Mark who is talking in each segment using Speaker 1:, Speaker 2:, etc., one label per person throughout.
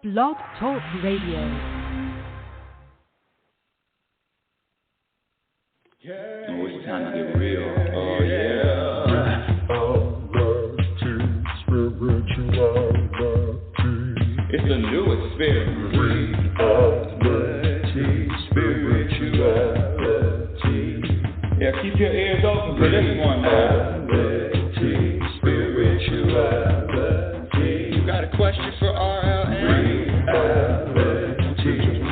Speaker 1: Blog Talk Radio.
Speaker 2: Oh, it's time to get real. Oh, yeah. It's a new experience. Spirituality. Yeah, keep your ears open for this one now. Spirituality. You got a question for RLN?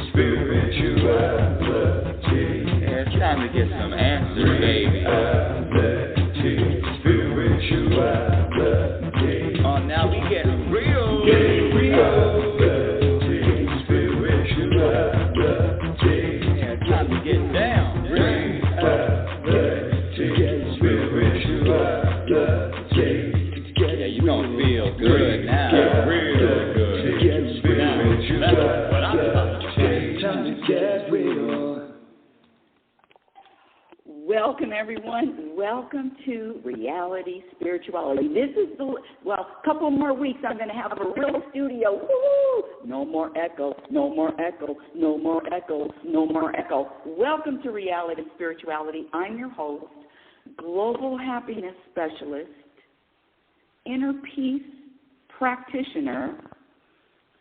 Speaker 2: Spirituality. Yeah, it's time to get some answers, baby. Spirituality. Oh, now we get real. Yeah, it's time to get down. Yeah, you gonna feel good now. Real good. That's what I'm talking about. Time to get real.
Speaker 3: Welcome, everyone. Welcome to Reality Spirituality. This is a couple more weeks. I'm going to have a real studio. Woo! No more echo. No more echo. No more echo. No more echo. Welcome to Reality Spirituality. I'm your host, Global Happiness Specialist, Inner Peace Practitioner,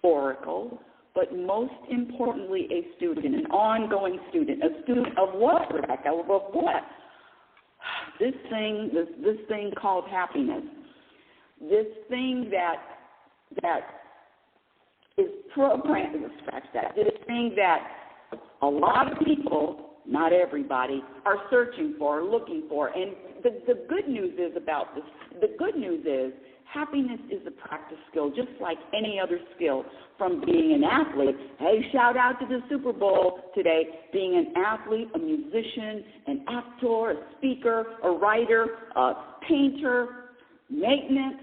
Speaker 3: Oracle, but most importantly, a student, an ongoing student. A student of what, Rebecca? Of what? This thing called happiness. This thing that is programmed to affect that. This thing that a lot of people, not everybody, are searching for, looking for. And the good news is about this. The good news is happiness is a practice skill, just like any other skill. From being an athlete, hey, shout out to the Super Bowl today, being an athlete, a musician, an actor, a speaker, a writer, a painter, maintenance,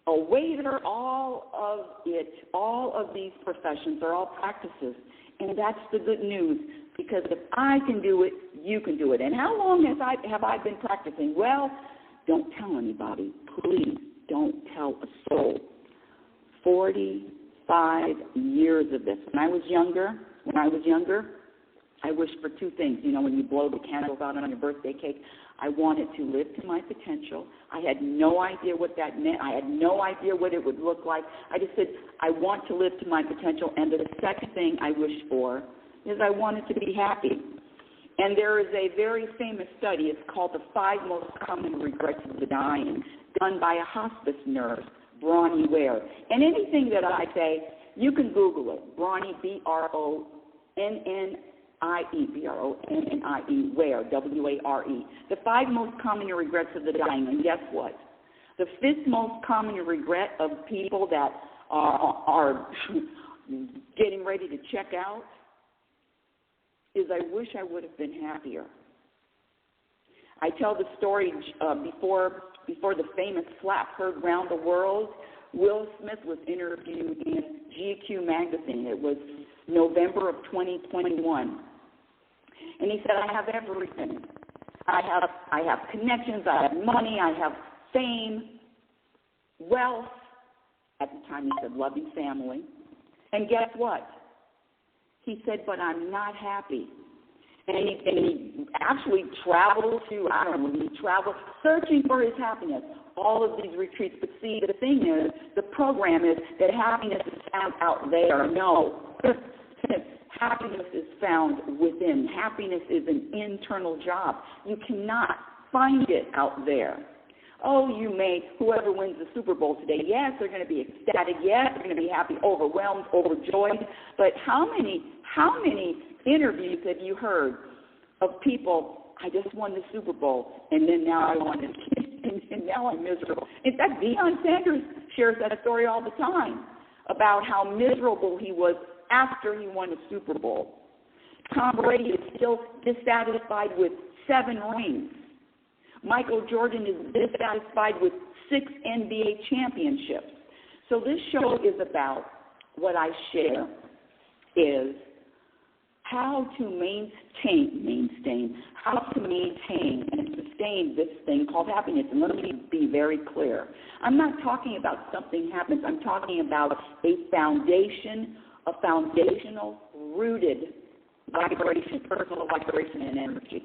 Speaker 3: a waiter, all of these professions are all practices. And that's the good news, because if I can do it, you can do it. And how long have I been practicing? Well, don't tell anybody. Please don't tell a soul. 45 years of this. When I was younger, I wished for two things. You know, when you blow the candles out on your birthday cake, I wanted to live to my potential. I had no idea what that meant. I had no idea what it would look like. I just said, I want to live to my potential. And the second thing I wished for is I wanted to be happy. And there is a very famous study. It's called The 5 Most Common Regrets of the Dying, done by a hospice nurse, Bronnie Ware. And anything that I say, you can Google it. Bronnie, B-R-O-N-N-I-E, Ware, W-A-R-E. The 5 Most Common Regrets of the Dying. And guess what? The 5th most common regret of people that are getting ready to check out is I wish I would have been happier. I tell the story before the famous slap heard round the world. Will Smith was interviewed in GQ magazine. It was November of 2021. And he said, I have everything. I have connections, I have money, I have fame, wealth. At the time he said loving family. And guess what? He said, but I'm not happy. And he actually traveled searching for his happiness, all of these retreats. But see, the thing is, the program is that happiness is found out there. No, happiness is found within. Happiness is an internal job. You cannot find it out there. Oh, whoever wins the Super Bowl today, yes, they're going to be ecstatic. Yes, they're going to be happy, overwhelmed, overjoyed. But how many interviews have you heard of people, I just won the Super Bowl, and then now I won it, and now I'm miserable. In fact, Deion Sanders shares that story all the time about how miserable he was after he won the Super Bowl. Tom Brady is still dissatisfied with 7 rings. Michael Jordan is dissatisfied with 6 NBA championships. So this show is about, what I share is how to maintain and sustain this thing called happiness. And let me be very clear. I'm not talking about something happens. I'm talking about a foundational, rooted vibration, personal vibration and energy.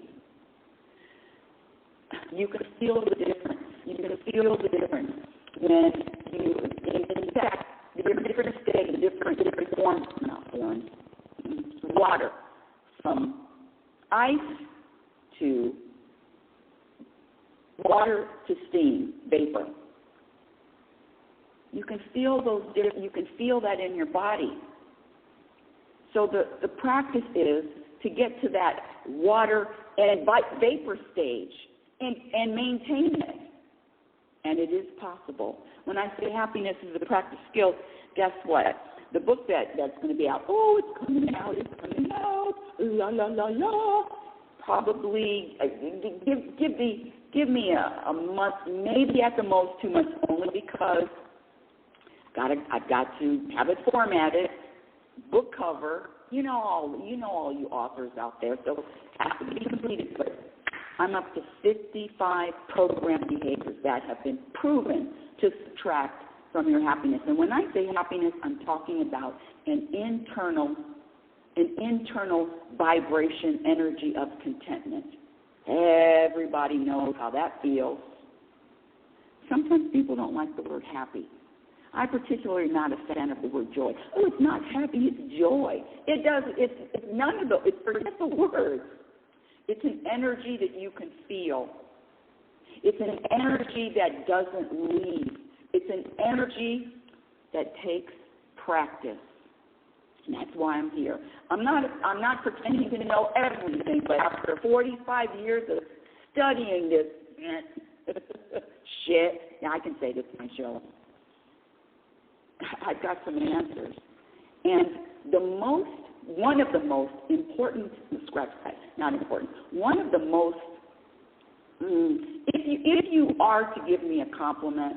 Speaker 3: You can feel the difference. You can feel the difference when you, in fact, different states, different forms, not forms, water, from ice to water to steam, vapor. You can feel those. You can feel that in your body. So the practice is to get to that water and vapor stage and maintain it. And it is possible. When I say happiness is a practice skill, guess what? The book that's going to be out, it's coming out, la, la, la, la. Probably, give me a month, maybe at the most 2 months, only because I've got to have it formatted, book cover, you know all you authors out there, so it has to be completed. But I'm up to 55 program behaviors that have been proven to subtract from your happiness. And when I say happiness, I'm talking about an internal vibration, energy of contentment. Everybody knows how that feels. Sometimes people don't like the word happy. I'm particularly not a fan of the word joy. Oh, it's not happy, it's joy. It's none of those. Forget the words. It's an energy that you can feel. It's an energy that doesn't leave. It's an energy that takes practice. And that's why I'm here. I'm not pretending to know everything, but after 45 years of studying this shit, I can say this in my show, I've got some answers. And one of the most important, one of the most, if you are to give me a compliment,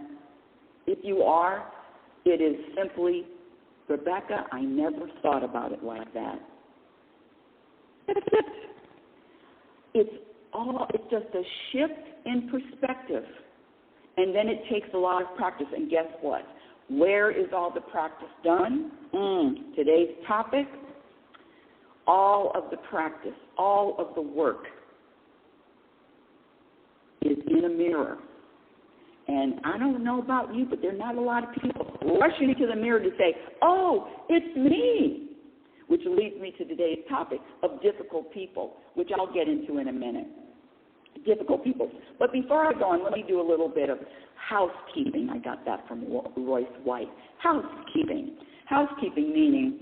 Speaker 3: it is simply, Rebecca, I never thought about it like that. That's it. It's just a shift in perspective. And then it takes a lot of practice. And guess what? Where is all the practice done? Today's topic, all of the practice, all of the work is in a mirror. And I don't know about you, but there are not a lot of people rushing to the mirror to say, oh, it's me, which leads me to today's topic of difficult people, which I'll get into in a minute. Difficult people. But before I go on, let me do a little bit of housekeeping. I got that from Royce White. Housekeeping. Housekeeping meaning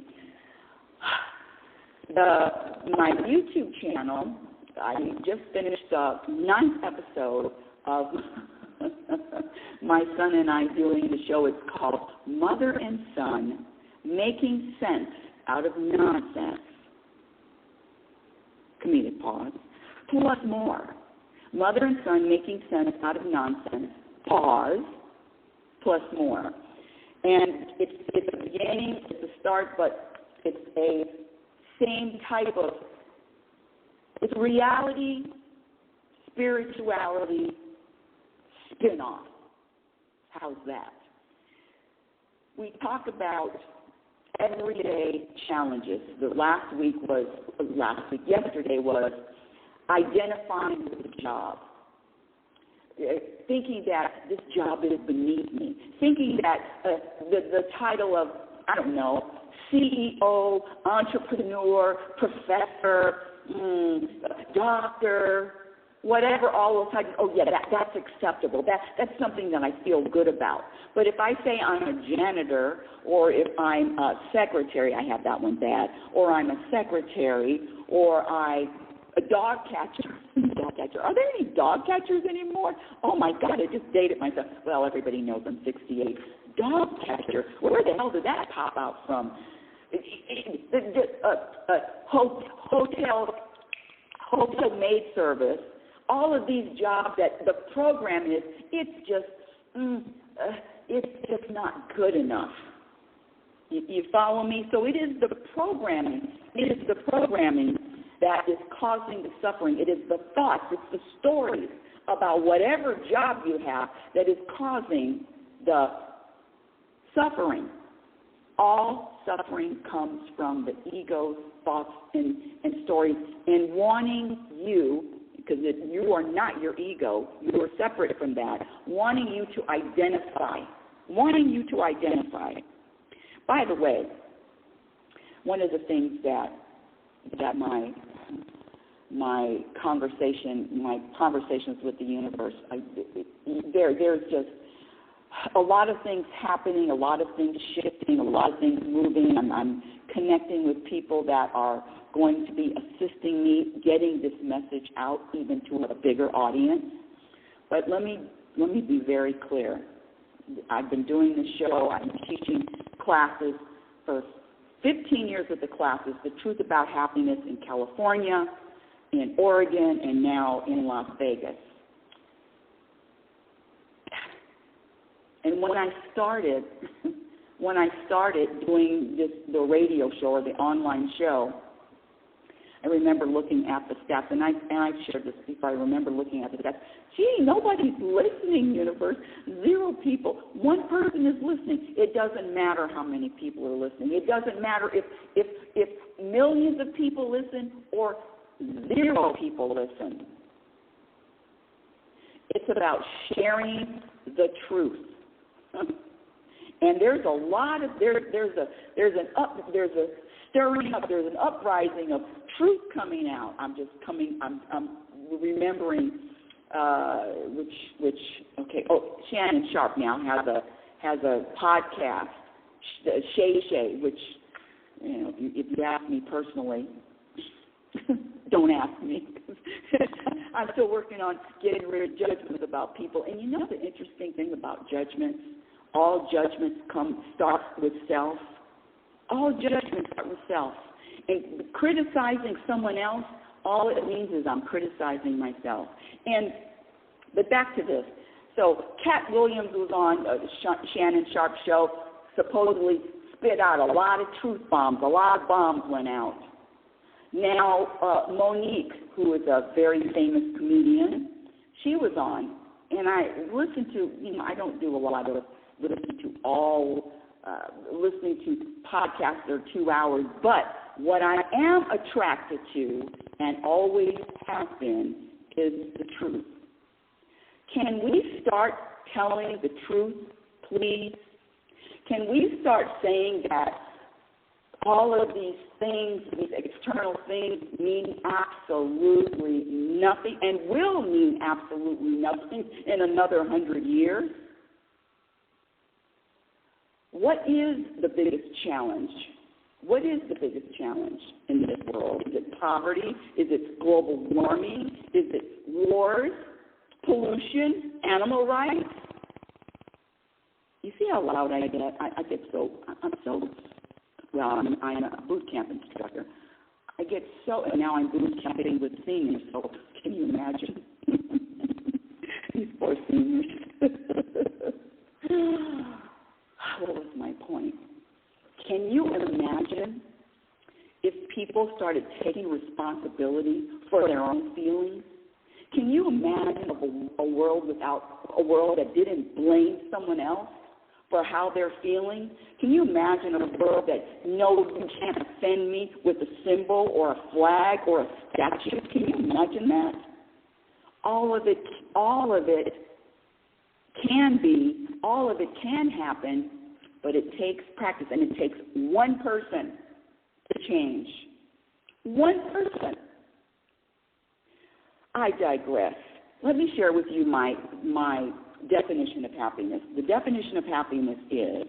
Speaker 3: my YouTube channel, I just finished the 9th episode of my son and I doing the show. It's called Mother and Son, Making Sense Out of Nonsense. Comedic pause. Plus more. Mother and Son, Making Sense Out of Nonsense. Pause. Plus more. And it's a beginning, it's a start, but it's a same type of, it's reality, spirituality, spin-off. How's that? We talk about everyday challenges. Yesterday was identifying with the job. Thinking that this job is beneath me. Thinking that the title of, I don't know, CEO, entrepreneur, professor, doctor, whatever, all those titles, that's acceptable. That's something that I feel good about. But if I say I'm a janitor, or if I'm a secretary, I have that one bad, or I'm a secretary, or a dog catcher. Are there any dog catchers anymore? Oh, my God, I just dated myself. Well, everybody knows I'm 68. Dog catcher, where the hell did that pop out from? Hotel maid service, all of these jobs that the program is, it's just not good enough. You follow me? So it is the programming. It is the programming that is causing the suffering. It is the thoughts. It's the stories about whatever job you have that is causing the suffering. All suffering comes from the ego's thoughts and stories, and wanting you, because you are not your ego, you are separate from that, wanting you to identify. By the way, one of the things that my conversations with the universe, there's just a lot of things happening, a lot of things shifting, a lot of things moving. I'm connecting with people that are going to be assisting me getting this message out even to a bigger audience. But let me be very clear. I've been doing this show. I've been teaching classes for 15 years at the classes, The Truth About Happiness in California, in Oregon, and now in Las Vegas. And when I started doing the radio show or the online show, I remember looking at the stats, and I've shared this before. I remember looking at the stats. Gee, nobody's listening, universe. 0 people. 1 person is listening. It doesn't matter how many people are listening. It doesn't matter if millions of people listen or 0 people listen. It's about sharing the truth. And there's a lot of there's a stirring up, there's an uprising of truth coming out. I'm remembering Shannon Sharp now has a podcast, Shay, which, you know, if you ask me personally, don't ask me. I'm still working on getting rid of judgments about people. And you know the interesting thing about judgments? All judgments start with self. All judgments start with self. And criticizing someone else, all it means is I'm criticizing myself. But back to this. So Cat Williams was on Shannon Sharp's show, supposedly spit out a lot of truth bombs. A lot of bombs went out. Now Monique, who is a very famous comedian, she was on. And I listened to, I don't do a lot of listening to podcasts that are 2 hours, but what I am attracted to and always have been is the truth. Can we start telling the truth, please? Can we start saying that all of these things, these external things, mean absolutely nothing and will mean absolutely nothing in another 100 years? What is the biggest challenge? What is the biggest challenge in this world? Is it poverty? Is it global warming? Is it wars, pollution, animal rights? You see how loud I get? I'm a boot camp instructor. I get so, and now I'm boot camping with seniors, so can you imagine? These poor seniors. What was my point? Can you imagine if people started taking responsibility for their own feelings? Can you imagine a world that didn't blame someone else for how they're feeling? Can you imagine a world that, no, you can't offend me with a symbol or a flag or a statue? Can you imagine that? All of it can happen, but it takes practice, and it takes one person to change. One person. I digress. Let me share with you my definition of happiness. The definition of happiness is,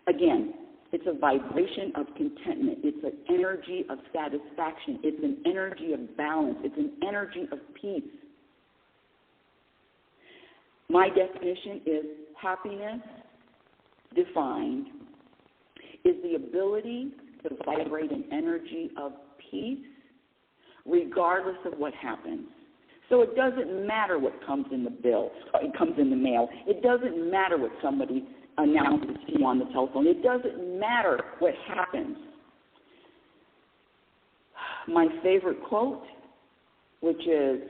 Speaker 3: again, it's a vibration of contentment. It's an energy of satisfaction. It's an energy of balance. It's an energy of peace. My definition is happiness defined is the ability to vibrate an energy of peace regardless of what happens. So it doesn't matter what comes in the mail. It doesn't matter what somebody announces to you on the telephone. It doesn't matter what happens. My favorite quote, which is,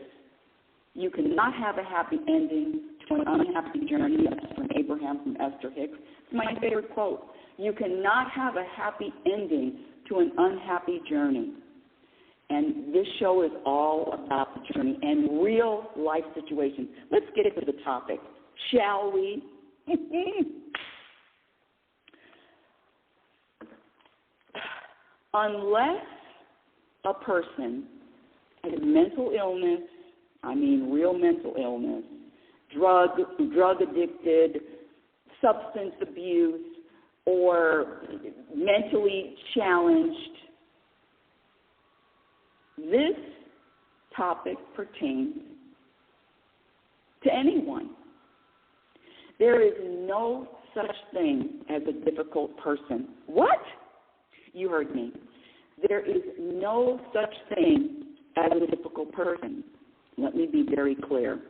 Speaker 3: "You cannot have a happy ending to an unhappy journey." That's from Abraham from Esther Hicks. It's my favorite quote. You cannot have a happy ending to an unhappy journey. And this show is all about the journey and real life situations. Let's get into the topic, shall we? Unless a person has mental illness, I mean real mental illness, drug addicted, substance abuse, or mentally challenged, this topic pertains to anyone. There is no such thing as a difficult person. What? You heard me. There is no such thing as a difficult person. Let me be very clear.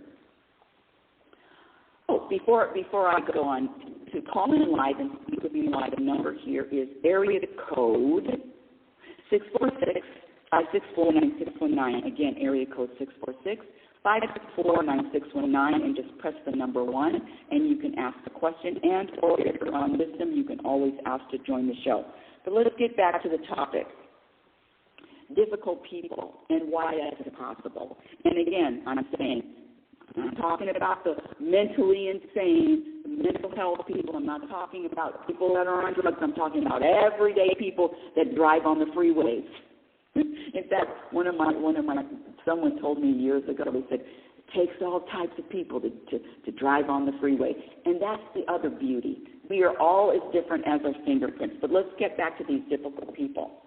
Speaker 3: Oh, before I go on, to call in live and speak with me live, the number here is area code 646-564-9619. Again, area code 646-564-9619, and just press the number 1, and you can ask the question, and or if you're on Wisdom, you can always ask to join the show. But let's get back to the topic. Difficult people and why that's impossible. And again, I'm talking about the mentally insane, mental health people. I'm not talking about people that are on drugs. I'm talking about everyday people that drive on the freeways. In fact, someone told me years ago, they said, it takes all types of people to drive on the freeway. And that's the other beauty. We are all as different as our fingerprints. But let's get back to these difficult people.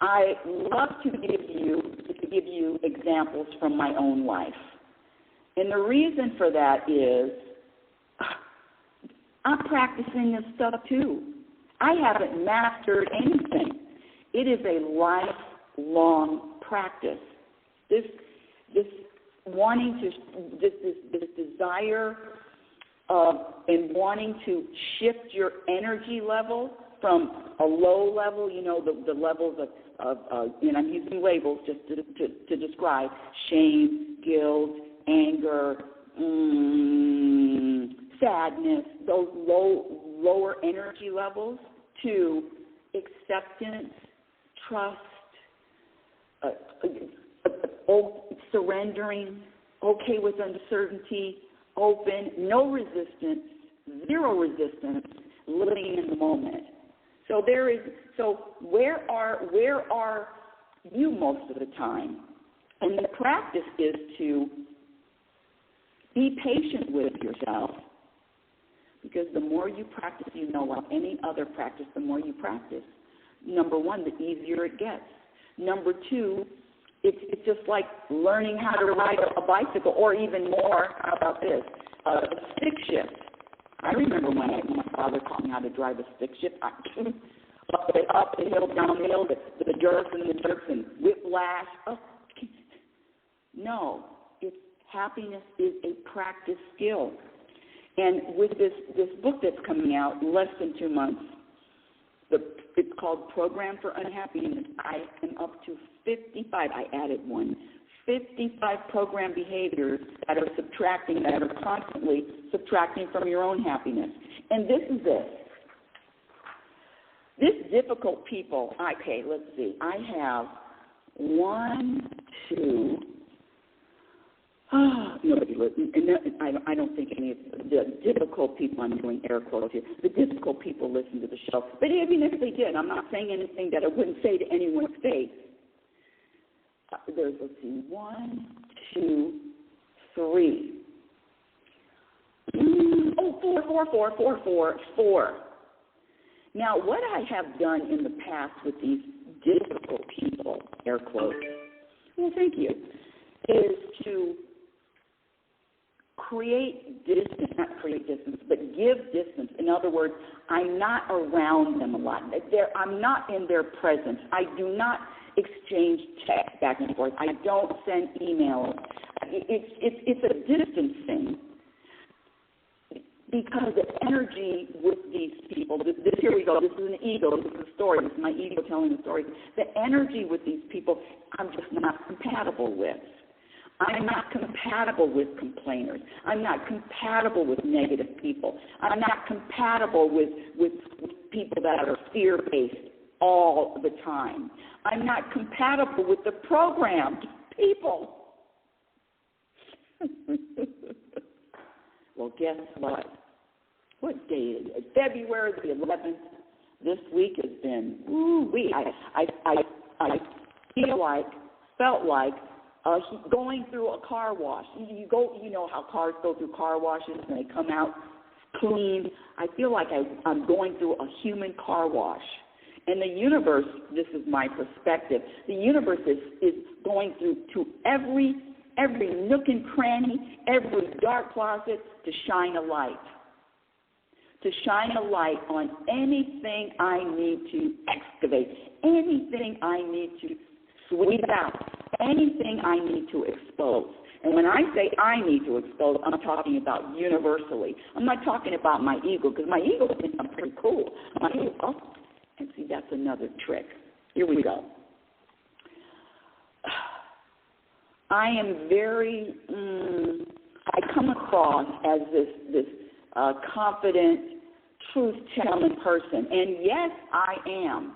Speaker 3: I love to give you examples from my own life. And the reason for that is I'm practicing this stuff too. I haven't mastered anything. It is a lifelong practice. This desire and wanting to shift your energy level from a low level, the levels of and I'm using labels just to describe shame, guilt, anger, sadness, those lower energy levels, to acceptance, trust, surrendering, okay with uncertainty, open, no resistance, zero resistance, living in the moment. So where are you most of the time? And the practice is to be patient with yourself, because the more you practice, like any other practice, the more you practice. Number one, the easier it gets. Number two, it's just like learning how to ride a bicycle, or even more. How about this? A stick shift. I remember when my father taught me how to drive a stick shift. Up the hill, down the hill, the jerks and whiplash. Oh, no, happiness is a practice skill. And with this book that's coming out in less than 2 months, it's called Program for Unhappiness. I am up to 55. I added one. 55 program behaviors that are constantly subtracting from your own happiness. And this is it. This difficult people, okay, let's see. I have 1, 2, nobody listens. And I don't think any of the difficult people, I'm doing air quotes here, the difficult people listen to the show. But even if they did, I'm not saying anything that I wouldn't say to anyone's face. Let's see, 1, 2, 3. Four. Now, what I have done in the past with these difficult people, air quotes, well, thank you, is to not create distance, but give distance. In other words, I'm not around them a lot. I'm not in their presence. I do not exchange text back and forth. I don't send emails. It's a distance thing. Because the energy with these people, here we go, this is an ego, this is a story, this is my ego telling a story. The energy with these people, I'm just not compatible with. I'm not compatible with complainers. I'm not compatible with negative people. I'm not compatible with people that are fear-based all the time. I'm not compatible with the programmed people. Well, guess what? What day is it? February the 11th. This week has been, I felt like going through a car wash. You know how cars go through car washes and they come out clean. I feel like I'm going through a human car wash. And the universe, this is my perspective, the universe is going through to every nook and cranny, every dark closet to shine a light. To shine a light on anything I need to excavate, anything I need to sweep out, anything I need to expose. And when I say I need to expose, I'm talking about universally. I'm not talking about my ego, because my ego thinks I'm pretty cool. My ego, and see, that's another trick. Here we go. I am very, I come across as this confident, truth-telling person. And yes, I am.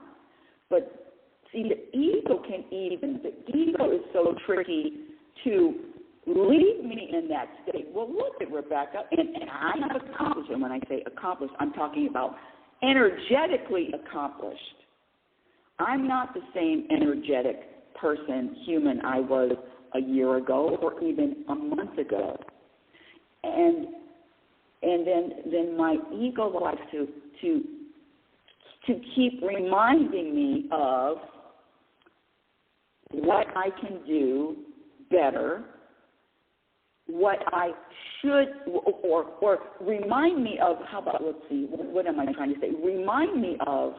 Speaker 3: But see, the ego is so tricky to leave me in that state. Well, look at Rebecca, and I have accomplished, and when I say accomplished, I'm talking about energetically accomplished. I'm not the same energetic person, human, I was a year ago or even a month ago. And then my ego likes to keep reminding me of what I can do better, what I should, or remind me of, how about, let's see, what am I trying to say? Remind me of,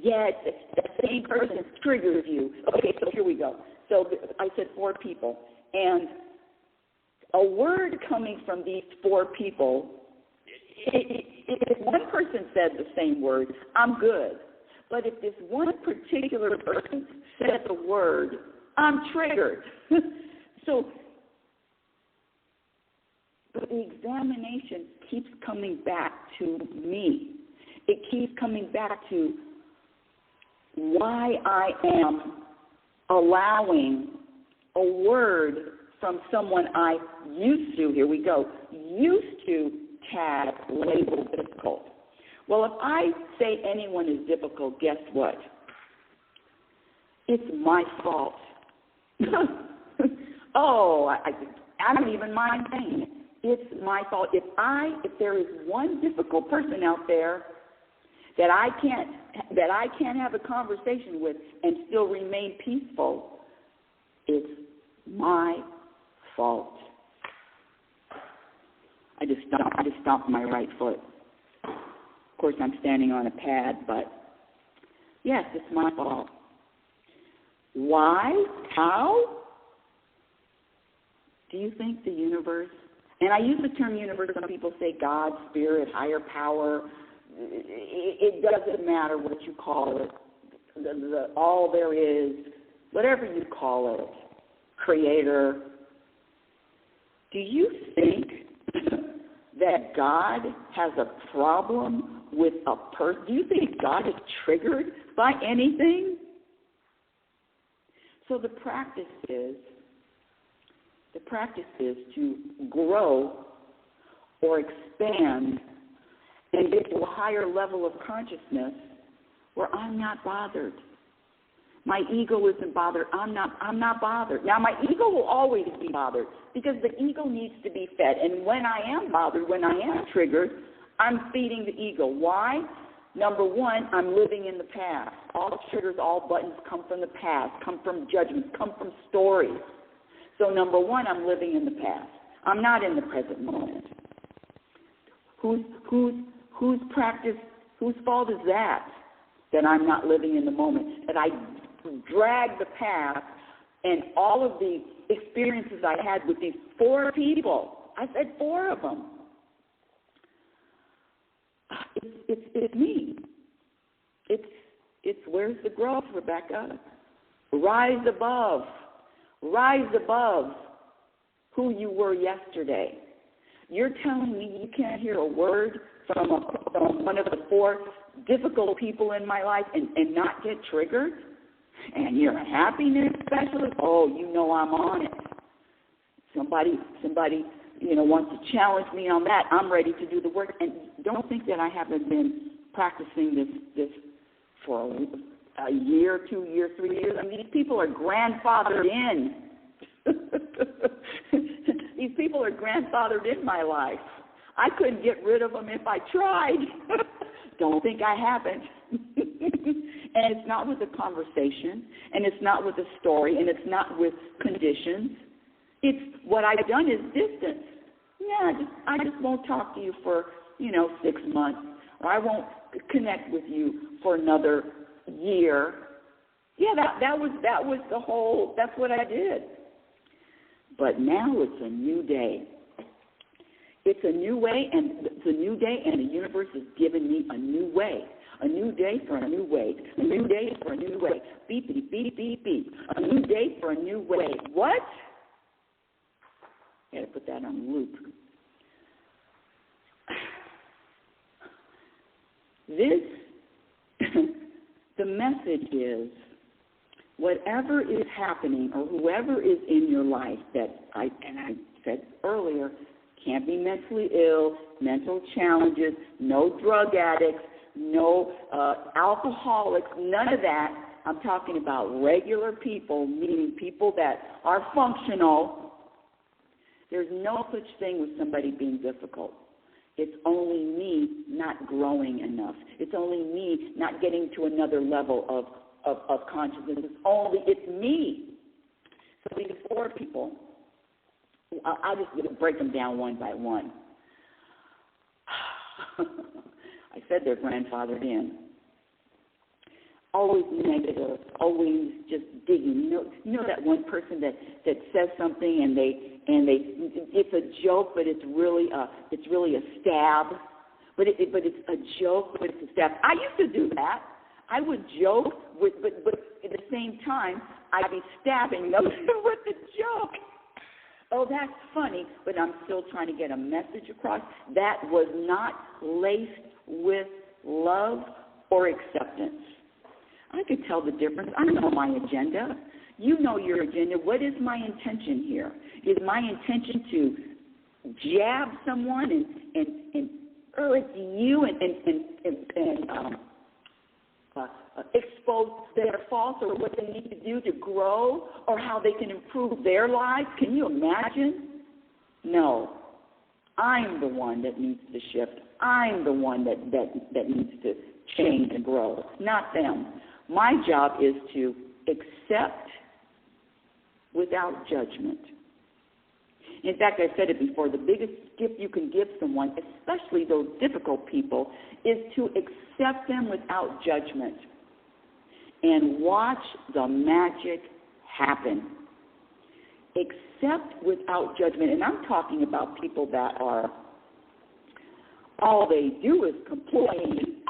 Speaker 3: the same person triggers you. Okay, so here we go. So I said 4 people, and a word coming from these 4 people, if one person said the same word, I'm good. But if this one particular person said the word, I'm triggered. But the examination keeps coming back to me. It keeps coming back to why I am allowing a word from someone I used to tag, label difficult. Well, if I say anyone is difficult, guess what? It's my fault. I don't even mind saying it. It's my fault. If there is one difficult person out there that I can't have a conversation with and still remain peaceful, it's my fault. I just stomped my right foot. Of course, I'm standing on a pad, but yes, it's my fault. Why? How? Do you think the universe, and I use the term universe, some people say God, spirit, higher power, it doesn't matter what you call it, all there is, whatever you call it, creator. Do you think that God has a problem with a person? Do you think God is triggered by anything? So the practice is to grow or expand and get to a higher level of consciousness where I'm not bothered. My ego isn't bothered. I'm not bothered. Now, my ego will always be bothered because the ego needs to be fed. And when I am bothered, when I am triggered, I'm feeding the ego. Why? Number one, I'm living in the past. All triggers, all buttons come from the past, come from judgments, come from stories. So number one, I'm living in the past. I'm not in the present moment. Whose fault is that I'm not living in the moment, that I drag the past and all of the experiences I had with these 4 people. I said 4 of them. It's me. It's where's the growth, Rebecca? Rise above who you were yesterday. You're telling me you can't hear a word from one of the 4 difficult people in my life and not get triggered? And you're a happiness specialist? Oh, you know I'm on it. Somebody wants to challenge me on that. I'm ready to do the work. And don't think that I haven't been practicing this for a year, 2 years, 3 years. I mean, these people are grandfathered in. These people are grandfathered in my life. I couldn't get rid of them if I tried. Don't think I haven't. And it's not with a conversation, and it's not with a story, and it's not with conditions. It's what I've done is distance. Yeah, I just won't talk to you for 6 months, or I won't connect with you for another year. Yeah, that was the whole. That's what I did. But now it's a new day. It's a new way, and it's a new day, and the universe has given me a new way. A new day for a new way. A new day for a new way. Beep, beep, beep, beep, beep. A new day for a new way. What? I got to put that on loop. The message is, whatever is happening or whoever is in your life that I said earlier, can't be mentally ill, mental challenges, no drug addicts, no alcoholics, none of that. I'm talking about regular people, meaning people that are functional. There's no such thing with somebody being difficult. It's only me not growing enough. It's only me not getting to another level of consciousness. It's me. So these 4 people, I'll just break them down one by one. I said they're grandfathered in. Always negative, always just digging. You know that one person that says something and it's a joke, but it's really a stab. But it's a joke, but it's a stab. I used to do that. I would joke, but at the same time, I'd be stabbing them with the joke. Oh, that's funny, but I'm still trying to get a message across. That was not laced with love or acceptance. I could tell the difference. I know my agenda. You know your agenda. What is my intention here? Is my intention to jab someone and it's you and expose their faults or what they need to do to grow or how they can improve their lives? Can you imagine? No. I'm the one that needs to shift. I'm the one that needs to change and grow, not them. My job is to accept without judgment. In fact, I said it before, the biggest gift you can give someone, especially those difficult people, is to accept them without judgment and watch the magic happen. Accept without judgment. And I'm talking about people that are, all they do is complain.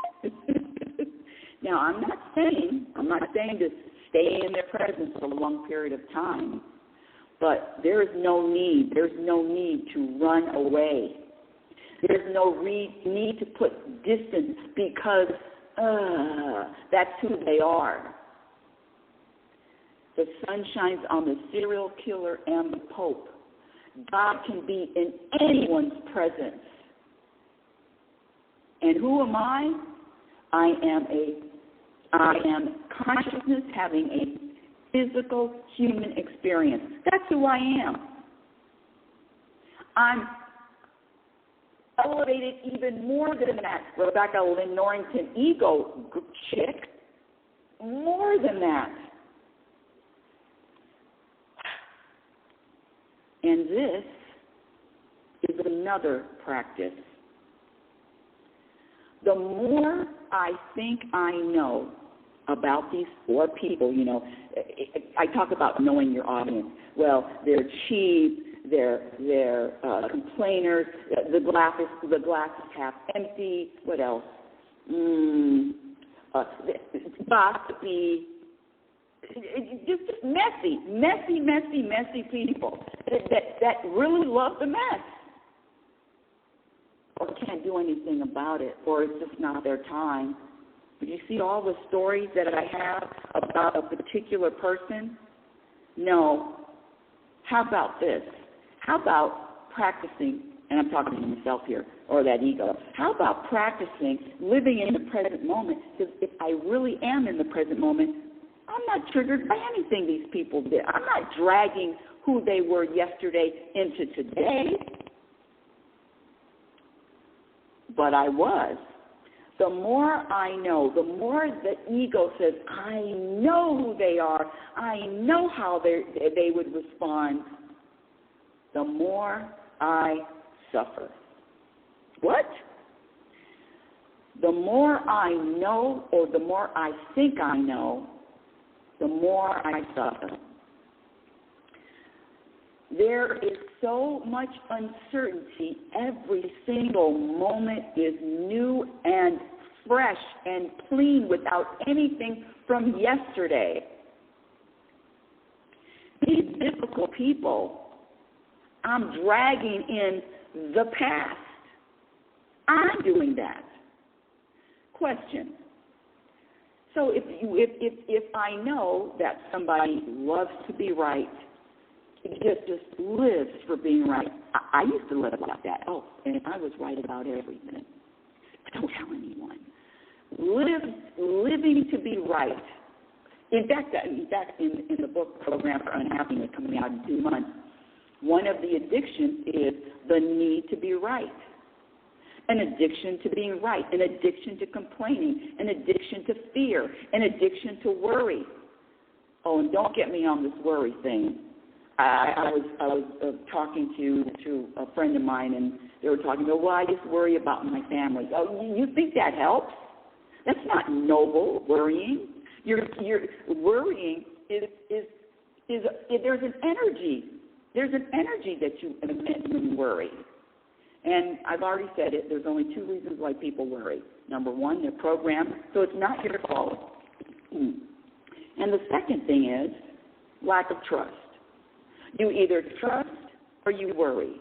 Speaker 3: Now, I'm not saying to stay in their presence for a long period of time, but there's no need to run away. There's no need to put distance because that's who they are. The sun shines on the serial killer and the Pope. God can be in anyone's presence. And who am I? I am consciousness having a physical human experience. That's who I am. I'm elevated even more than that. Rebecca Lynn Norrington, ego chick, more than that. And this is another practice. The more I think I know about these 4 people, I talk about knowing your audience. Well, they're cheap, they're complainers. The glass is half empty. What else? Gossipy. Just messy people that really love the mess, or can't do anything about it, or it's just not their time. But you see all the stories that I have about a particular person? No. How about this? How about practicing, and I'm talking to myself here, or that ego, how about practicing living in the present moment? Because if I really am in the present moment, I'm not triggered by anything these people did. I'm not dragging who they were yesterday into today. But I was. The more I know, the more the ego says, I know who they are, I know how they would respond, the more I suffer. What? The more I know, or the more I think I know, the more I suffer. There is so much uncertainty. Every single moment is new and fresh and clean without anything from yesterday. These difficult people, I'm dragging in the past. I'm doing that. Question. So if I know that somebody loves to be right, just lives for being right. I used to live like that. Oh, and I was right about everything. Don't tell anyone. Living to be right. In fact, in the book Program for Unhappiness coming out in 2 months, one of the addictions is the need to be right. An addiction to being right, an addiction to complaining, an addiction to fear, an addiction to worry. Oh, and don't get me on this worry thing. I was talking to a friend of mine, and they were talking about, well, I just worry about my family. Oh, you think that helps? That's not noble, worrying. You're worrying is there's an energy. There's an energy that you emit when you worry. And I've already said it, there's only 2 reasons why people worry. Number 1, they're programmed, so it's not your fault. And the second thing is lack of trust. You either trust or you worry.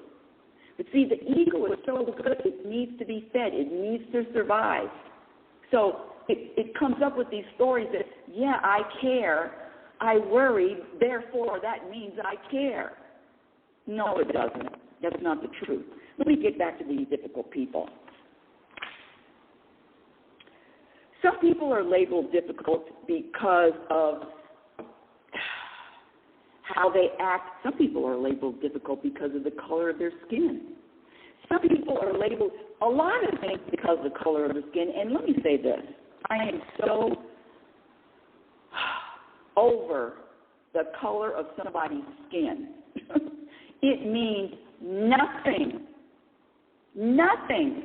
Speaker 3: But see, the ego is so good, it needs to be fed. It needs to survive. So it comes up with these stories that, yeah, I care, I worry, therefore that means I care. No, it doesn't. That's not the truth. Let me get back to these difficult people. Some people are labeled difficult because of how they act. Some people are labeled difficult because of the color of their skin. Some people are labeled a lot of things because of the color of the skin. And let me say this. I am so over the color of somebody's skin. It means nothing. Nothing.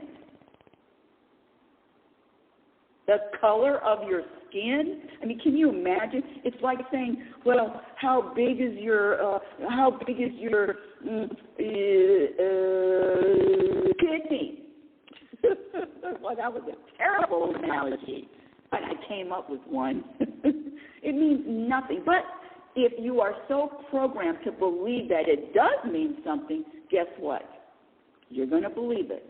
Speaker 3: The color of your skin? I mean, can you imagine? It's like saying, well, how big is your kidney? Well, that was a terrible analogy, but I came up with one. It means nothing. But if you are so programmed to believe that it does mean something, guess what? You're going to believe it.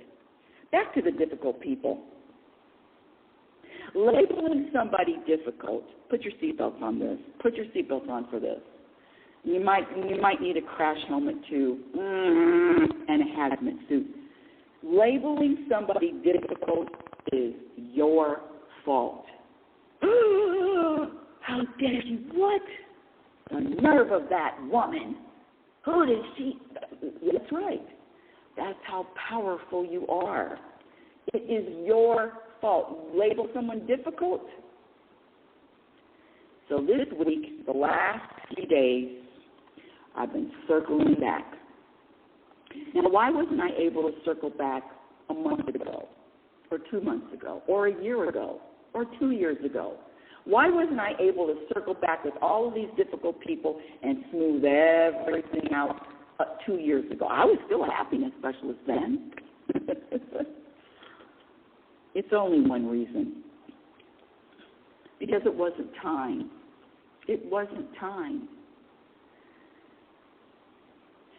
Speaker 3: Back to the difficult people. Labeling somebody difficult, put your seatbelts on this. Put your seatbelts on for this. You might need a crash helmet too, and a hazmat suit. Labeling somebody difficult is your fault. How dare you? What? The nerve of that woman. Who did she? That's right. That's how powerful you are. It is your fault. Label someone difficult. So this week, the last few days, I've been circling back. Now, why wasn't I able to circle back a month ago, or 2 months ago, or a year ago, or 2 years ago? Why wasn't I able to circle back with all of these difficult people and smooth everything out 2 years ago. I was still a happiness specialist then. It's only one reason. Because it wasn't time. It wasn't time.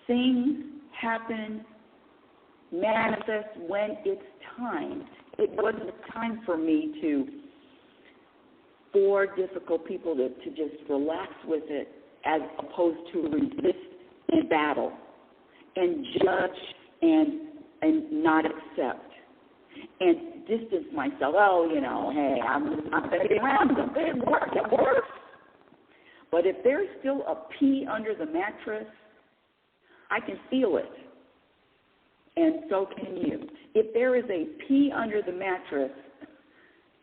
Speaker 3: Things happen, manifest when it's time. It wasn't time for me for difficult people to just relax with it as opposed to resist and battle and judge and not accept and distance myself. Oh, hey, I'm not going to be around them. It works. But if there's still a pea under the mattress, I can feel it. And so can you. If there is a pea under the mattress,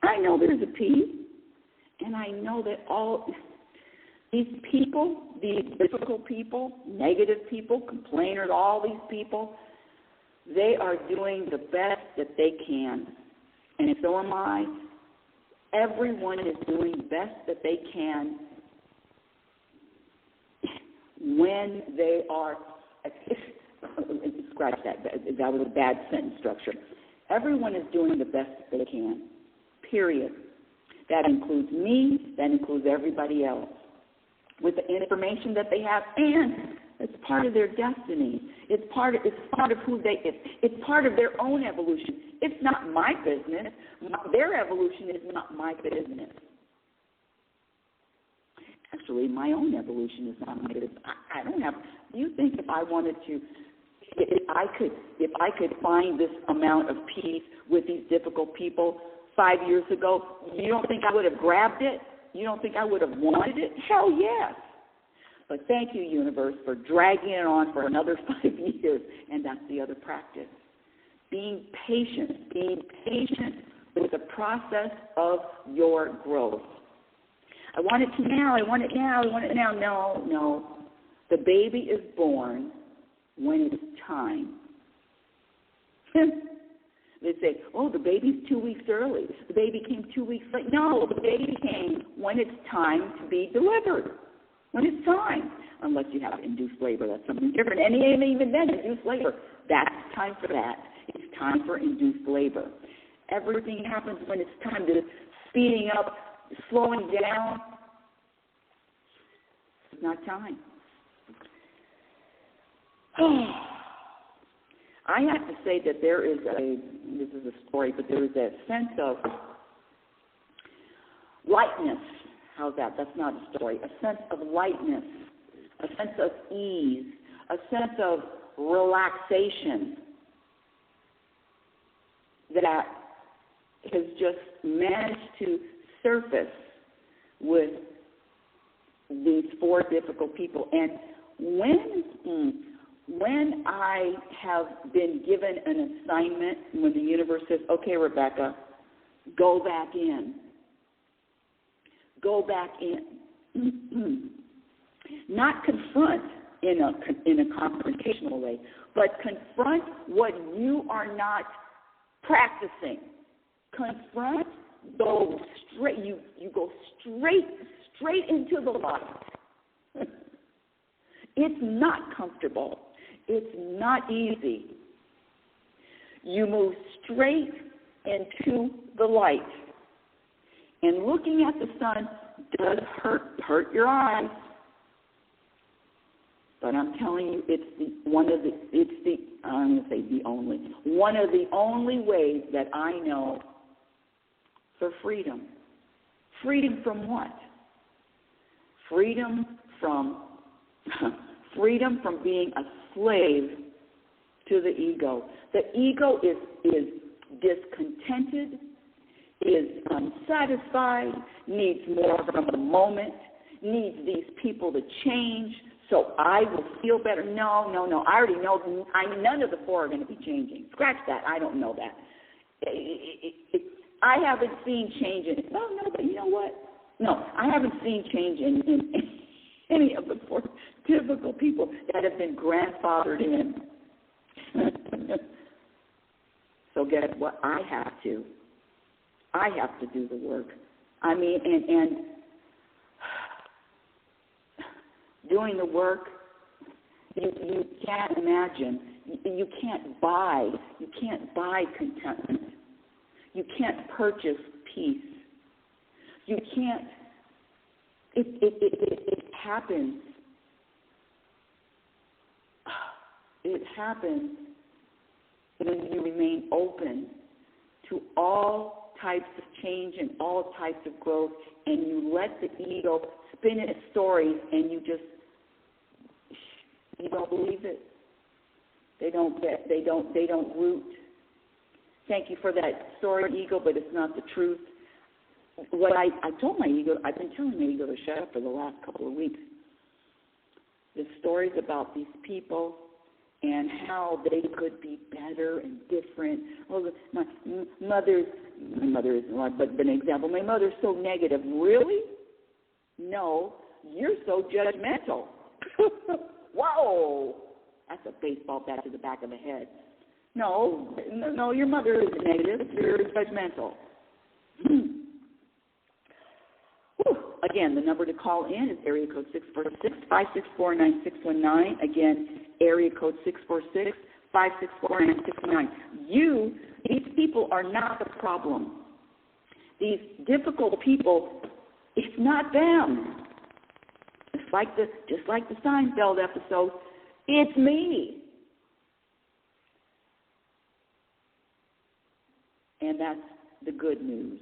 Speaker 3: I know there's a pea. And I know that all these people, these difficult people, negative people, complainers, all these people, they are doing the best that they can. And so am I. Everyone is doing the best that they can when they are, scratch that was a bad sentence structure. Everyone is doing the best that they can, period. That includes me, that includes everybody else, with the information that they have, and it's part of their destiny. It's part of who it's part of their own evolution. It's not my business. Their evolution is not my business. Actually, my own evolution is not my business. I don't have. Do you think if I wanted to, if I could find this amount of peace with these difficult people 5 years ago, you don't think I would have grabbed it? You don't think I would have wanted it? Hell yes. But thank you, universe, for dragging it on for another 5 years, and that's the other practice. Being patient with the process of your growth. I want it now, I want it now. No. The baby is born when it's time. They say, oh, the baby's 2 weeks early. The baby came 2 weeks late. No, the baby came when it's time to be delivered. When it's time. Unless you have induced labor, that's something different. And even then, induced labor, that's time for that. It's time for induced labor. Everything happens when it's time to speeding up, slowing down. It's not time. I have to say that there is this is a story, but there is a sense of lightness. How's that? That's not a story. A sense of lightness, a sense of ease, a sense of relaxation that has just managed to surface with these four difficult people. And when I have been given an assignment, when the universe says, okay, Rebecca, go back in. Go back in. Not confront in a confrontational way, but confront what you are not practicing. Confront, go straight. You go straight into the light. It's not comfortable. It's not easy. You move straight into the light. And looking at the sun does hurt your eyes. But I'm telling you, one of the only ways that I know for freedom. Freedom from what? Freedom from being a slave to the ego. The ego is discontented, is unsatisfied, needs more from the moment, needs these people to change so I will feel better. No. I already know. None of the four are going to be changing. Scratch that. I don't know that. I haven't seen change in it. No, but you know what? No, I haven't seen change in any of the four typical people that have been grandfathered in. So guess what? I have to do the work. I mean, and doing the work You can't imagine. You can't buy contentment. You can't purchase peace. You can't. It happens. It happens when you remain open to all types of change and all types of growth, and you let the ego spin its stories, and you don't believe it. They don't root. Thank you for that story, ego, but it's not the truth. What I told my ego, I've been telling my ego to shut up for the last couple of weeks. The stories about these people and how they could be better and different. Oh, my mother isn't alive, but an example. My mother's so negative. Really? No, you're so judgmental. Whoa! That's a baseball bat to the back of the head. No, your mother isn't negative. You're judgmental. Again, the number to call in is area code 646-564-9619. Again, area code 646-564-9619. These people are not the problem. These difficult people, it's not them. Just like the Seinfeld episode, it's me. And that's the good news.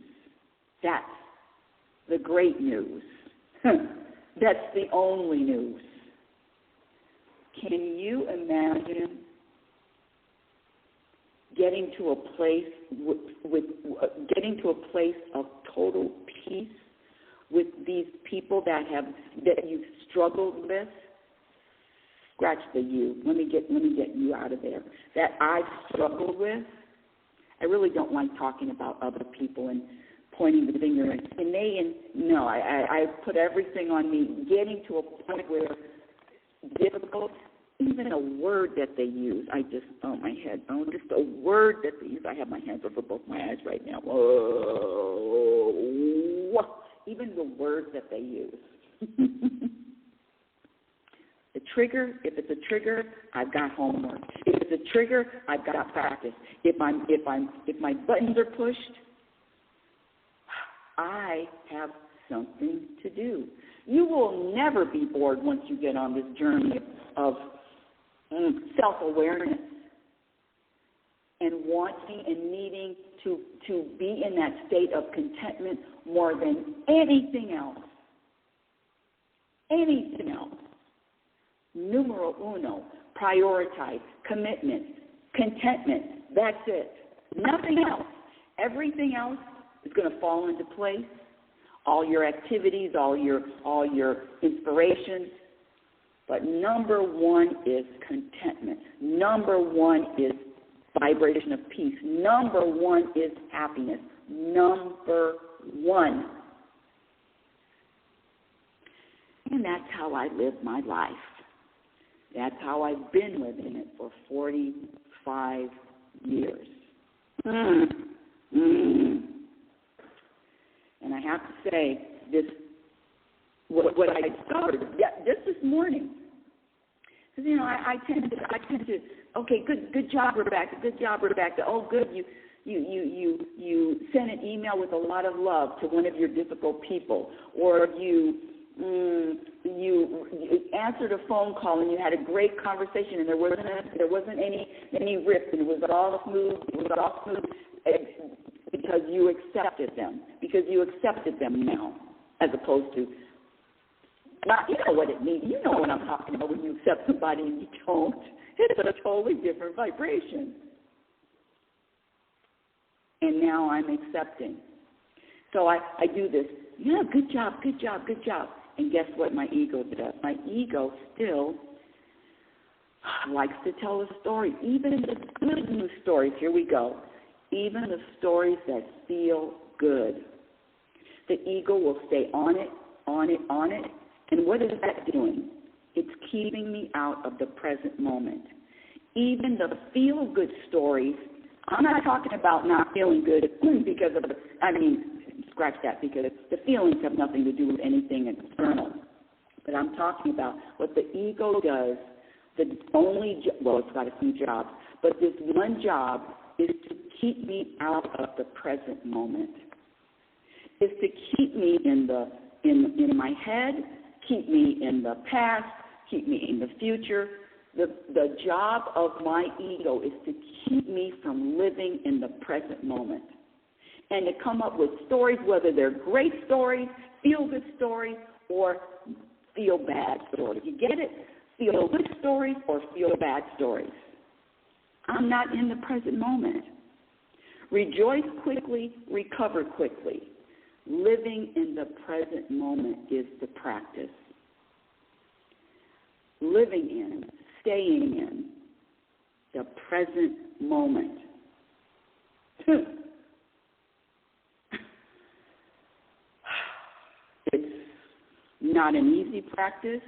Speaker 3: That's the great news. That's the only news. Can you imagine getting to a place of total peace with these people that you've struggled with? Scratch the you. Let me get you out of there. That I've struggled with. I really don't like talking about other people and pointing the finger. I put everything on me. Getting to a point where difficult, even a word that they use, just a word that they use. I have my hands over both my eyes right now. Whoa. Even the words that they use. The trigger, if it's a trigger, I've got homework. If it's a trigger, I've got practice. If my buttons are pushed, I have something to do. You will never be bored once you get on this journey of self-awareness and wanting and needing to be in that state of contentment more than anything else. Anything else. Numero uno, prioritize, commitment, contentment. That's it. Nothing else. Everything else is going to fall into place. All your activities, all your inspirations. But number one is contentment. Number one is vibration of peace. Number one is happiness. Number one. And that's how I live my life. That's how I've been living it for 45 years. And I have to say, what I discovered just this morning, because I tend to okay, good job, Rebecca. Good job, Rebecca. Oh, good, you sent an email with a lot of love to one of your difficult people, or you answered a phone call and you had a great conversation and there wasn't any rip and it was all smooth. Because you accepted them. Because you accepted them now, as opposed to not. You know what it means. You know what I'm talking about when you accept somebody and you don't. It's a totally different vibration. And now I'm accepting. So I do this. Yeah, good job. And guess what my ego does? My ego still likes to tell a story, even the good news stories. Here we go. Even the stories that feel good. The ego will stay on it. And what is that doing? It's keeping me out of the present moment. Even the feel-good stories, I'm not talking about not feeling good because of scratch that, because the feelings have nothing to do with anything external. But I'm talking about what the ego does it's got a few jobs, but this one job is to keep me out of the present moment. Is to keep me in my head, keep me in the past, keep me in the future. The job of my ego is to keep me from living in the present moment and to come up with stories, whether they're great stories, feel-good stories, or feel-bad stories. You get it? Feel-good stories or feel-bad stories. I'm not in the present moment. Rejoice quickly, recover quickly. Living in the present moment is the practice. Living in, staying in the present moment. It's not an easy practice.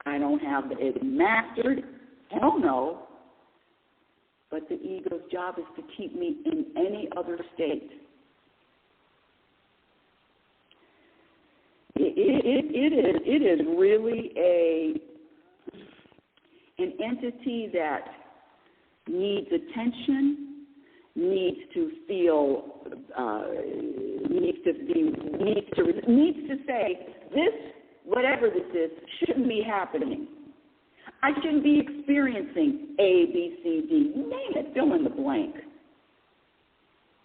Speaker 3: I don't have it mastered. Hell no. But the ego's job is to keep me in any other state. It is really an entity that needs attention, needs to feel, needs to say, this, whatever this is, shouldn't be happening. I shouldn't be experiencing A, B, C, D. Name it, fill in the blank.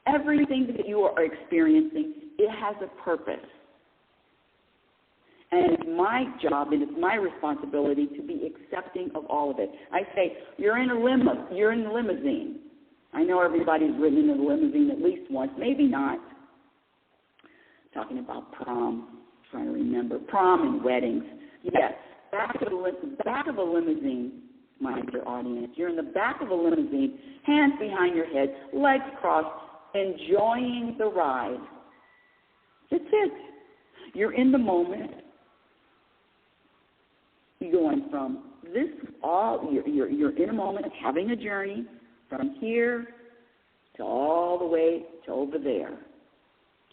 Speaker 3: Everything that you are experiencing, it has a purpose. And it's my job and it's my responsibility to be accepting of all of it. I say, you're in a limousine. I know everybody's ridden in a limousine at least once, maybe not. Talking about prom, trying to remember, prom and weddings. Yes, back of a limousine, my dear audience. You're in the back of a limousine, hands behind your head, legs crossed, enjoying the ride. That's it. You're in the moment. You're going from this you're in a moment, having a journey from here to all the way to over there.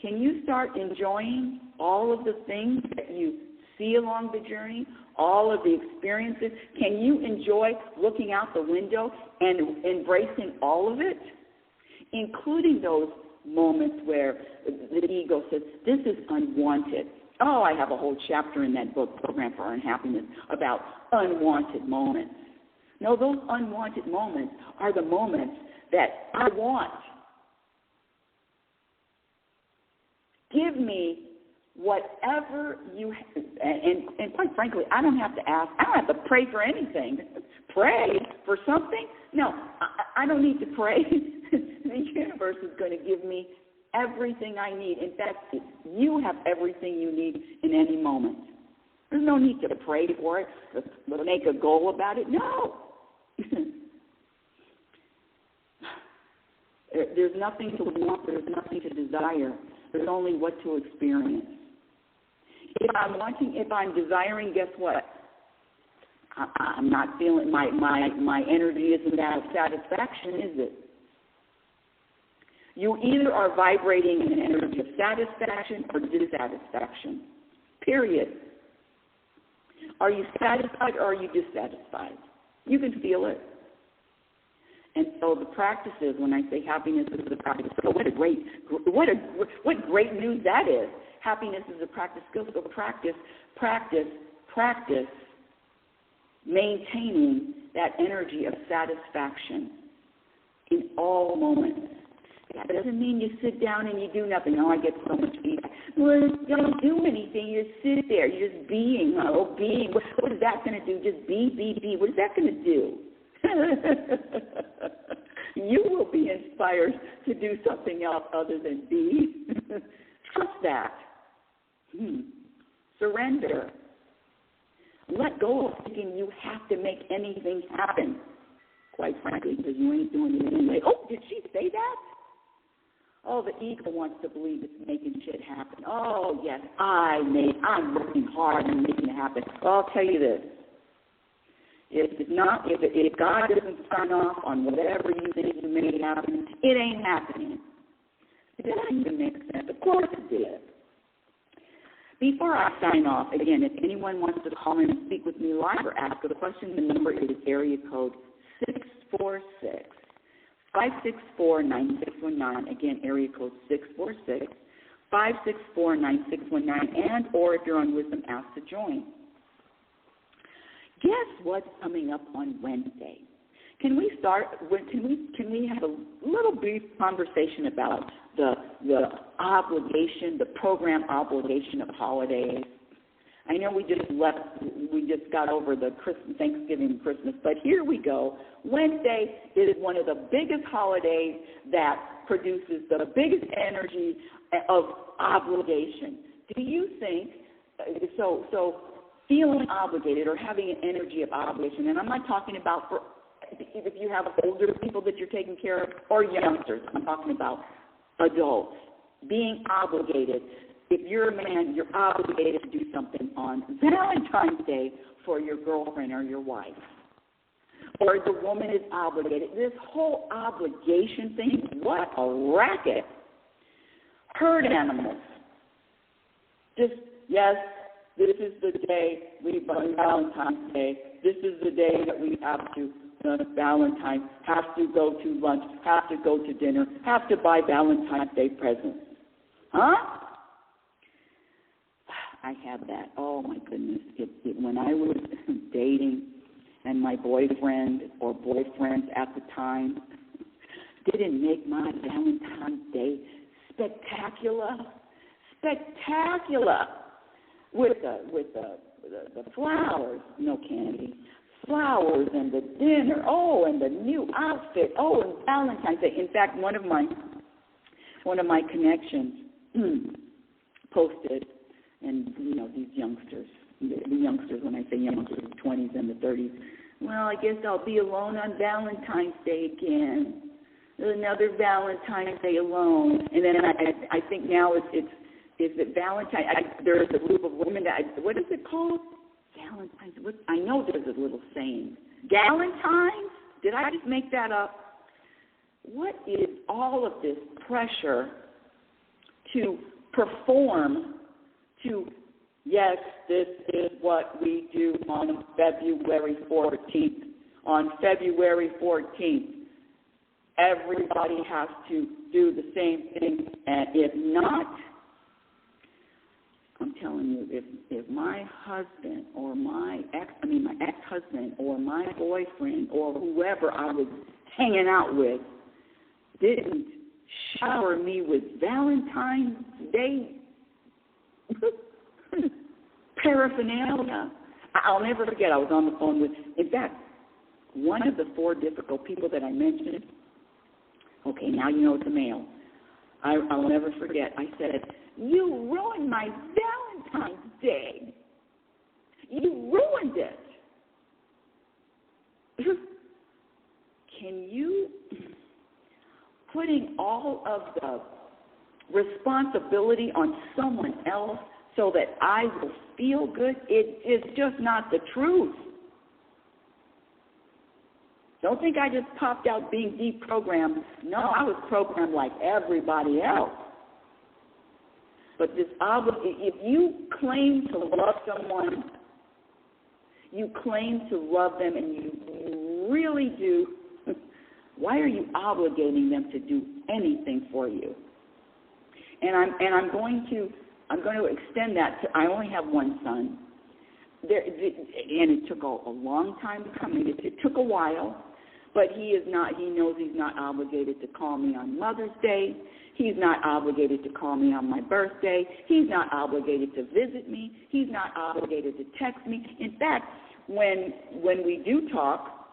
Speaker 3: Can you start enjoying all of the things that you see along the journey, all of the experiences? Can you enjoy looking out the window and embracing all of it, including those moments where the ego says, this is unwanted? Oh, I have a whole chapter in that book, Program for Unhappiness, about unwanted moments. No, those unwanted moments are the moments that I want. Give me whatever you have. And quite frankly, I don't have to ask. I don't have to pray for anything. Pray for something? No, I don't need to pray. The universe is going to give me everything I need. In fact, you have everything you need in any moment. There's no need to pray for it, to make a goal about it. No. There's nothing to want. There's nothing to desire. There's only what to experience. If I'm desiring, guess what? I'm not feeling, my energy isn't that of satisfaction, is it? You either are vibrating in an energy of satisfaction or dissatisfaction, period. Are you satisfied or are you dissatisfied? You can feel it. And so the practice is, when I say happiness is a practice, so what great news that is. Happiness is a practice skill, so practice maintaining that energy of satisfaction in all moments. That doesn't mean you sit down and you do nothing. Oh, I get so much feedback. Well, you don't do anything. You just sit there. You're just being. Oh, being. What is that going to do? Just be. What is that going to do? You will be inspired to do something else other than be. Trust that. Surrender. Let go of thinking you have to make anything happen, quite frankly, because you ain't doing it anyway. Oh, did she say that? Oh, the ego wants to believe it's making shit happen. Oh, yes, I'm working hard and making it happen. Well, I'll tell you this. If God doesn't sign off on whatever you think you made happen, it ain't happening. It doesn't even make sense. Of course it did. Before I sign off, again, if anyone wants to call in and speak with me live or ask a question, the number is area code 646-564-9619. Again, area code 646-564-9619. And or if you're on Wisdom, ask to join. Guess what's coming up on Wednesday? Can we have a little brief conversation about the obligation, the program obligation of holidays? I know we just got over the Thanksgiving, Christmas, but here we go. Wednesday is one of the biggest holidays that produces the biggest energy of obligation. Do you think so feeling obligated or having an energy of obligation, and I'm not talking about for if you have older people that you're taking care of or youngsters, I'm talking about adults, being obligated. If you're a man, you're obligated to do something on Valentine's Day for your girlfriend or your wife. Or the woman is obligated. This whole obligation thing, what a racket. Herd animals. Just, yes, this is the day Valentine's Day. This is the day that we have to Valentine's, have to go to lunch, have to go to dinner, have to buy Valentine's Day presents. Huh? I had that. Oh, my goodness. When I was dating and my boyfriend or boyfriends at the time didn't make my Valentine's Day spectacular, with the flowers, no candy, flowers and the dinner, and the new outfit, and Valentine's Day. In fact, one of my connections posted, and these youngsters, the youngsters, when I say youngsters, the 20s and the 30s, well, I guess I'll be alone on Valentine's Day again. Another Valentine's Day alone. And then I think now it's Valentine. There is a group of women that what is it called? Valentine's. I know there's a little saying. Galentine's? Did I just make that up? What is all of this pressure to perform? To yes, this is what we do on February 14th. On February 14th, everybody has to do the same thing, and if not, I'm telling you, if my husband or my ex-husband or my boyfriend or whoever I was hanging out with didn't shower me with Valentine's Day paraphernalia, I'll never forget. I was on the phone with, in fact, one of the 4 difficult people that I mentioned. Okay, now you know it's a male. I'll never forget. I said, "You ruined my Valentine's Day. You ruined it." Can you, putting all of the responsibility on someone else so that I will feel good, it is just not the truth. Don't think I just popped out being deprogrammed. No, I was programmed like everybody else. But this if you claim to love someone, you claim to love them, and you really do, why are you obligating them to do anything for you? And I'm going to extend that to, I only have one son. And it took a long time to come. It took a while, but he knows he's not obligated to call me on Mother's Day. He's not obligated to call me on my birthday. He's not obligated to visit me. He's not obligated to text me. In fact, when we do talk,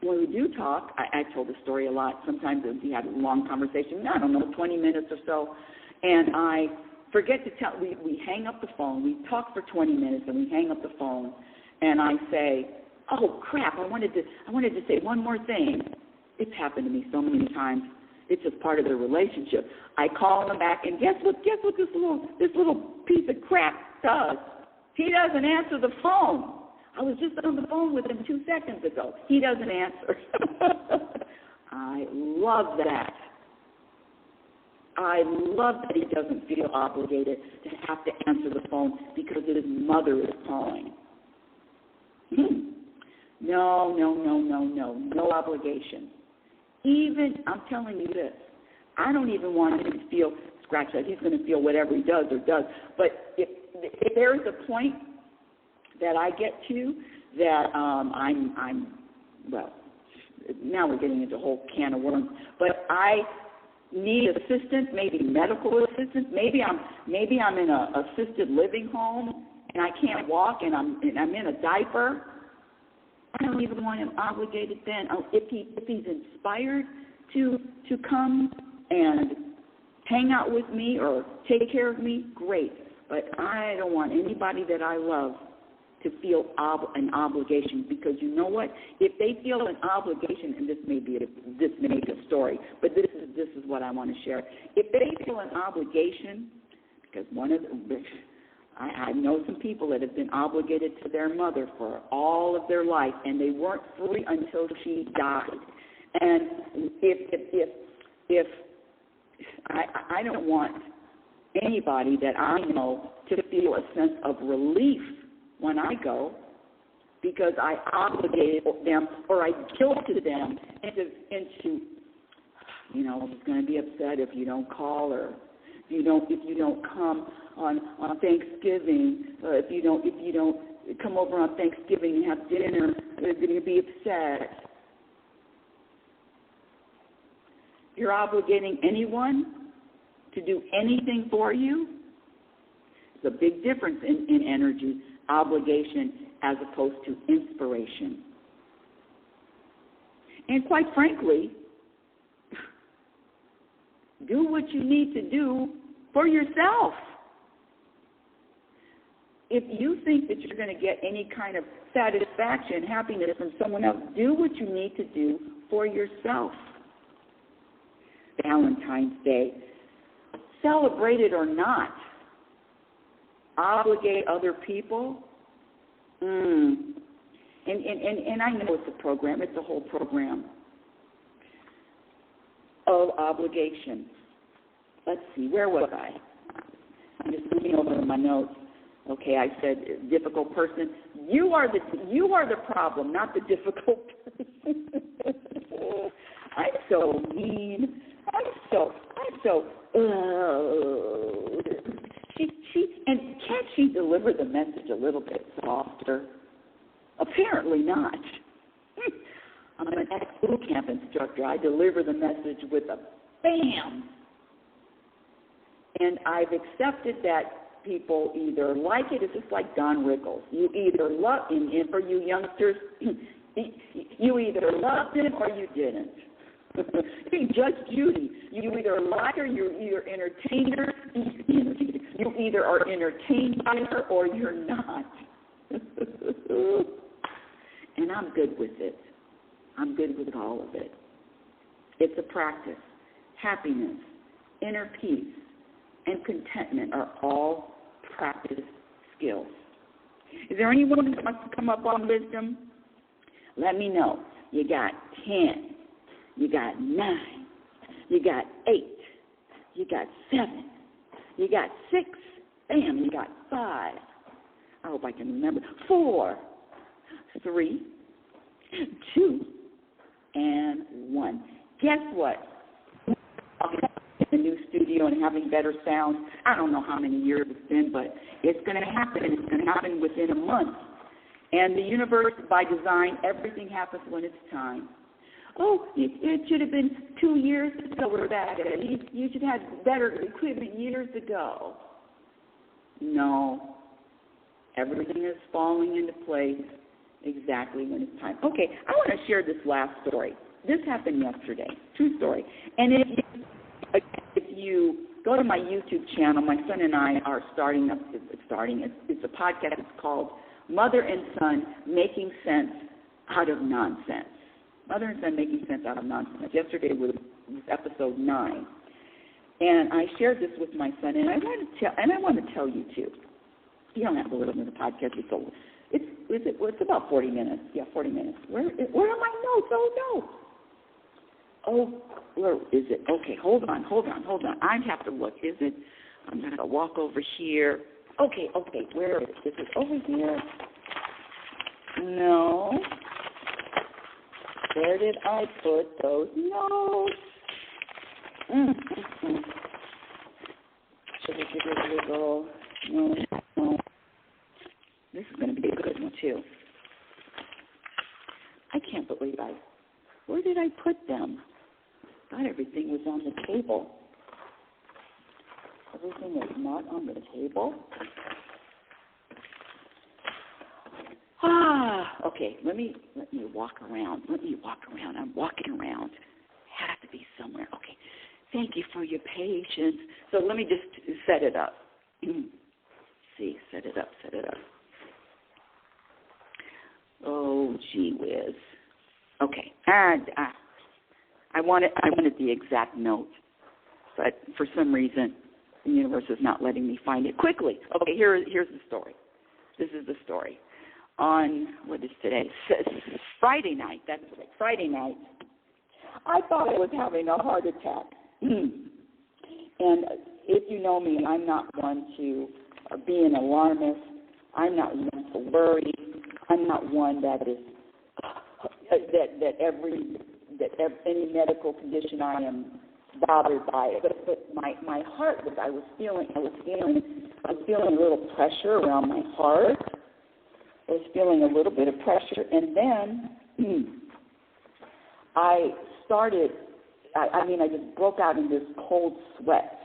Speaker 3: I told the story a lot. Sometimes we have a long conversation, 20 minutes or so, and I forget to tell, we hang up the phone. We talk for 20 minutes, and we hang up the phone, and I say, oh, crap, I wanted to say one more thing. It's happened to me so many times. It's just part of the relationship. I call him back, and guess what this little piece of crap does? He doesn't answer the phone. I was just on the phone with him 2 seconds ago. He doesn't answer. I love that. I love that he doesn't feel obligated to have to answer the phone because his mother is calling. No obligation. Even, I'm telling you this, I don't even want him to feel scratched out. He's going to feel whatever he does. But if there is a point that I get to that well, now we're getting into a whole can of worms, but I need assistance, maybe medical assistance. Maybe I'm in a assisted living home and I can't walk and I'm in a diaper. I don't even want him obligated then. If he's inspired to come and hang out with me or take care of me, great. But I don't want anybody that I love to feel an obligation, because you know what? If they feel an obligation, and this may be a story, but this is what I want to share. If they feel an obligation, because I know some people that have been obligated to their mother for all of their life, and they weren't free until she died. And if I don't want anybody that I know to feel a sense of relief when I go, because I obligated them or I guilted them into he's going to be upset if you don't call, or if you don't come on Thanksgiving, if you don't come over on Thanksgiving and have dinner, they're going to be upset. You're obligating anyone to do anything for you. It's a big difference in energy, obligation as opposed to inspiration. And quite frankly, do what you need to do for yourself. If you think that you're going to get any kind of satisfaction, happiness from someone else, do what you need to do for yourself. Valentine's Day, celebrate it or not, obligate other people. And I know it's a program. It's a whole program of obligation. Let's see, where was I? I'm just looking over my notes. Okay, I said difficult person. You are the problem, not the difficult person. I'm so mean. I'm so. And can't she deliver the message a little bit softer? Apparently not. I'm an ex-boot camp instructor. I deliver the message with a bam. And I've accepted that people either like it. It's just like Don Rickles. You either love, and for you youngsters, you either loved him or you didn't. Judge Judy, you either like her, you're entertained her, you either are entertained by her or you're not. And I'm good with it. I'm good with all of it. It's a practice. Happiness, inner peace, and contentment are all practice skills. Is there anyone that wants to come up on wisdom? Let me know. You got 10. You got 9. You got 8. You got 7. You got 6. Bam, you got 5. I hope I can remember. 4, 3, 2, and 1. Guess what? In the new studio and having better sound. I don't know how many years it's been, but it's going to happen. It's going to happen within a month. And the universe, by design, everything happens when it's time. Oh, it should have been 2 years ago, Rebecca. You should have better equipment years ago. No. Everything is falling into place exactly when it's time. Okay, I want to share this last story. This happened yesterday. True story. And if you go to my YouTube channel, my son and I are starting. It's a podcast. It's called Mother and Son Making Sense Out of Nonsense. Mother and Son Making Sense Out of Nonsense. Yesterday was episode 9. And I shared this with my son, and I want to tell you too. You don't have to listen to the podcast. It's about 40 minutes. Yeah, 40 minutes. Where are my notes? Oh, no. Oh, where is it? Okay, hold on. I have to look. Is it? I'm going to walk over here. Okay, where is it? Is it over here? No. Where did I put those notes? Should we give it a go? No. This is going to be a good one, too. I can't believe where did I put them? I thought everything was on the table. Everything is not on the table. Okay, let me walk around. I'm walking around. Has to be somewhere. Okay, thank you for your patience. So let me just set it up. Set it up. Oh, gee whiz. Okay, and I wanted the exact note, but for some reason the universe is not letting me find it quickly. Okay, here's the story. This is the story. On, what is today? Friday night, that's right, Friday night, I thought I was having a heart attack. And if you know me, I'm not one to be an alarmist. I'm not one to worry. I'm not one that is, any medical condition I am bothered by it. But my heart was, I was feeling a little pressure around my heart. I was feeling a little bit of pressure, and then I just broke out in this cold sweat.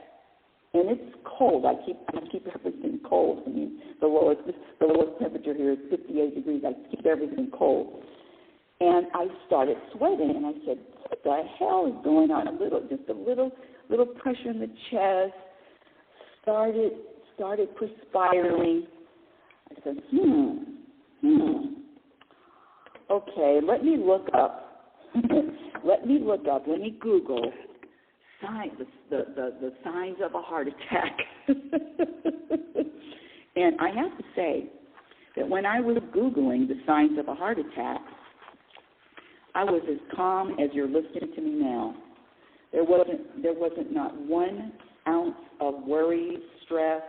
Speaker 3: And it's cold. I keep everything cold. I mean, the lowest temperature here is 58 degrees. I keep everything cold. And I started sweating, and I said, what the hell is going on? Just a little pressure in the chest. Started perspiring. I said, okay, let me look up. Let me Google the signs of a heart attack. And I have to say that when I was Googling the signs of a heart attack, I was as calm as you're listening to me now. There wasn't not 1 ounce of worry, stress.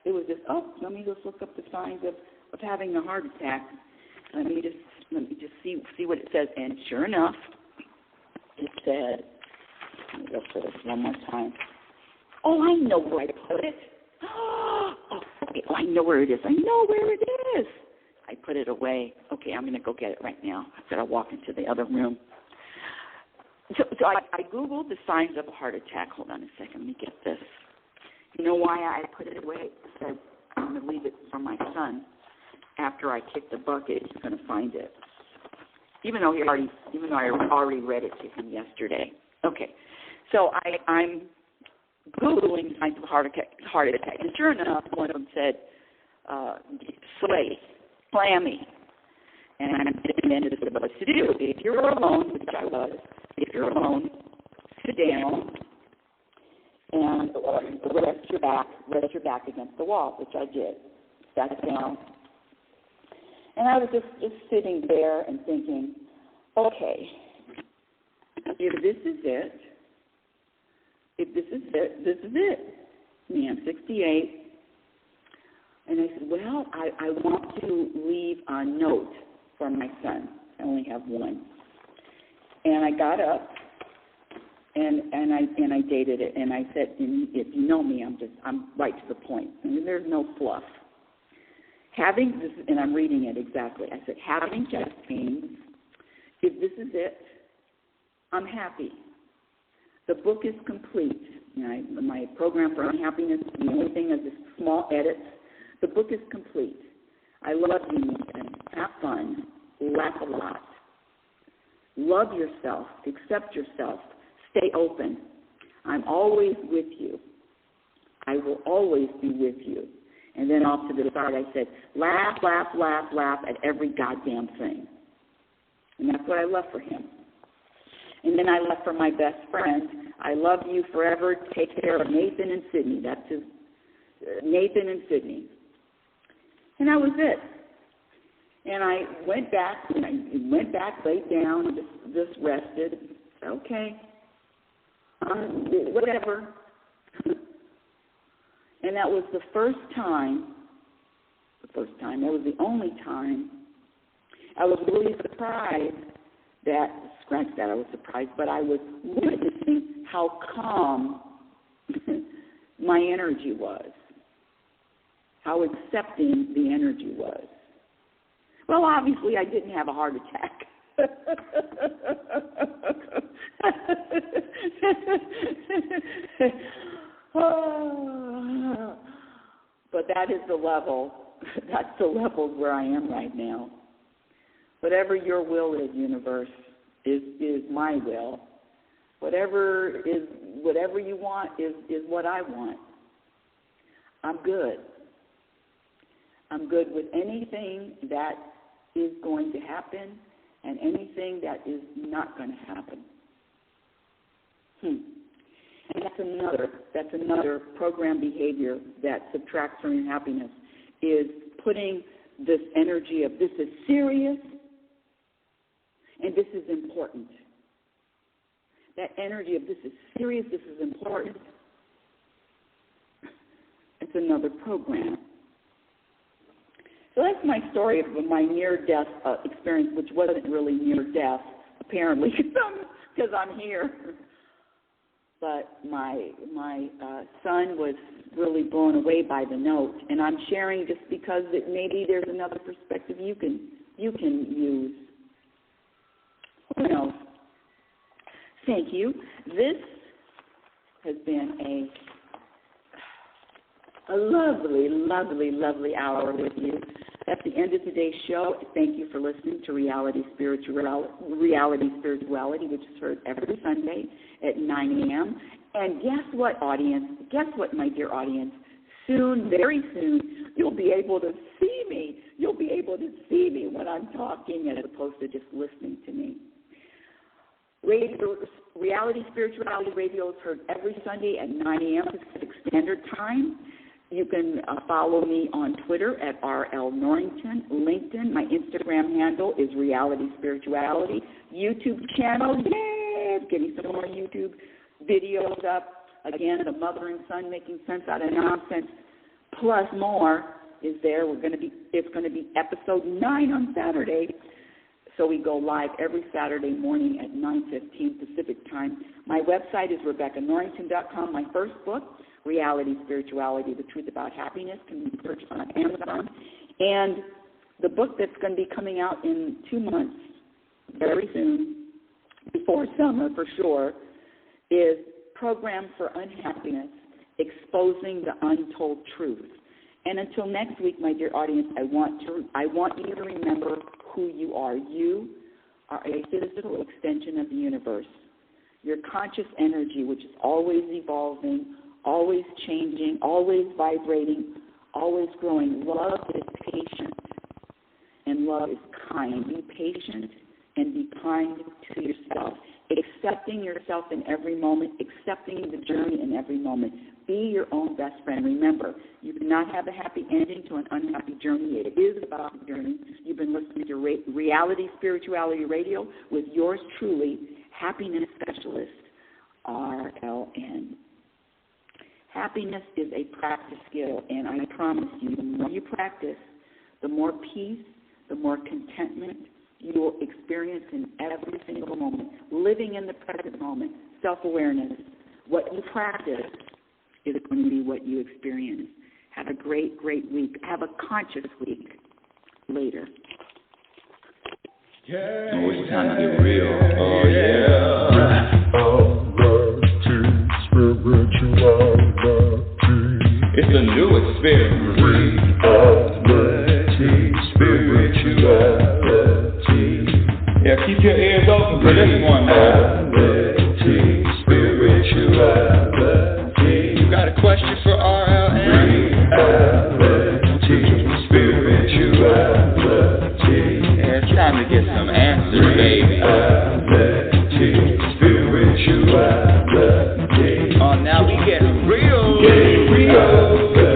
Speaker 3: It was just, let me just look up the signs of having a heart attack. Let me just see what it says. And sure enough, it said, let me go for this one more time. Oh, I know where I put it. Okay, I know where it is. I put it away. Okay, I'm going to go get it right now. I said I'll walk into the other room. So I Googled the signs of a heart attack. Hold on a second. Let me get this. You know why I put it away? I said I'm going to leave it for my son. After I kick the bucket, he's going to find it. Even though I already read it to him yesterday. Okay, so I'm Googling signs of a heart attack, and sure enough, one of them said, clammy. And then this is what to do. If you're alone, which I was, sit down and rest your back against the wall, which I did. Sat down. And I was just sitting there and thinking, okay, if this is it, this is it. Me, I'm 68. And I said, well, I want to leave a note for my son. I only have one. And I got up and I dated it, and I said, if you know me, I'm right to the point. I mean, there's no fluff. Having this, and I'm reading it exactly. I said, having chest pains, if this is it, I'm happy. The book is complete. My program for unhappiness, the only thing is just small edits. The book is complete. I love you, Nathan. Have fun. Laugh a lot. Love yourself. Accept yourself. Stay open. I'm always with you. I will always be with you. And then off to the side, I said, laugh at every goddamn thing. And that's what I left for him. And then I left for my best friend. I love you forever. Take care of Nathan and Sydney. That's his, Nathan and Sydney. And that was it. And I went back, laid down, just rested. Okay, whatever. And that was the only time I was really surprised that, scratch that, I was surprised, but I was witnessing how calm my energy was, how accepting the energy was. Well, obviously, I didn't have a heart attack. But that is the level. That's the level where I am right now. Whatever your will is, universe, is my will. Whatever you want is what I want. I'm good. I'm good with anything that is going to happen and anything that is not going to happen. And that's another program behavior that subtracts from your happiness, is putting this energy of this is serious and this is important. That energy of this is serious, this is important. It's another program. So that's my story of my near-death experience, which wasn't really near-death, apparently, because I'm here. But my son was really blown away by the note, and I'm sharing just because maybe there's another perspective you can use. Who knows? Thank you. This has been a lovely, lovely, lovely hour with you. That's the end of today's show. Thank you for listening to Reality Spirituality, which is heard every Sunday at 9 a.m. And guess what, audience? Guess what, my dear audience? Soon, very soon, you'll be able to see me. You'll be able to see me when I'm talking as opposed to just listening to me. Reality Spirituality Radio is heard every Sunday at 9 a.m. Pacific Standard Time. You can follow me on Twitter at RL Norrington. LinkedIn, my Instagram handle is Reality Spirituality. YouTube channel, yay! Getting some more YouTube videos up. Again, the mother and son making sense out of nonsense, plus more is there. It's going to be episode 9 on Saturday. So we go live every Saturday morning at 9:15 Pacific Time. My website is RebeccaNorrington.com. My first book, Reality Spirituality, The Truth About Happiness, can be purchased on Amazon. And the book that's going to be coming out in 2 months, very soon, before summer for sure, is Program for Unhappiness, Exposing the Untold Truth. And until next week, my dear audience, I want you to remember who you are. You are a physical extension of the universe. Your conscious energy, which is always evolving, always changing, always vibrating, always growing. Love is patient, and love is kind. Be patient and be kind to yourself. Accepting yourself in every moment, accepting the journey in every moment. Be your own best friend. Remember, you cannot have a happy ending to an unhappy journey. It is about the journey. You've been listening to Reality Spirituality Radio with yours truly, Happiness Specialist, RLN. Happiness is a practice skill, and I promise you, the more you practice, the more peace, the more contentment you will experience in every single moment. Living in the present moment, self-awareness. What you practice is going to be what you experience. Have a great, great week. Have a conscious week later.
Speaker 2: Yeah. Oh, it's time to get real. Oh, yeah. It's a new experience. Reality Spirituality. Yeah, keep your ears open for this one now. Reality Spirituality. You got a question for RLN? Reality Spirituality. Yeah, it's time to get some answers, baby. Reality Spirituality. Oh, now we get real. Reality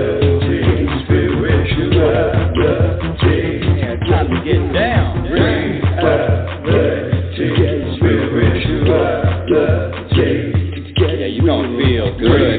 Speaker 2: Spirituality. Yeah, it's time to get down. Reality Spirituality. Yeah, good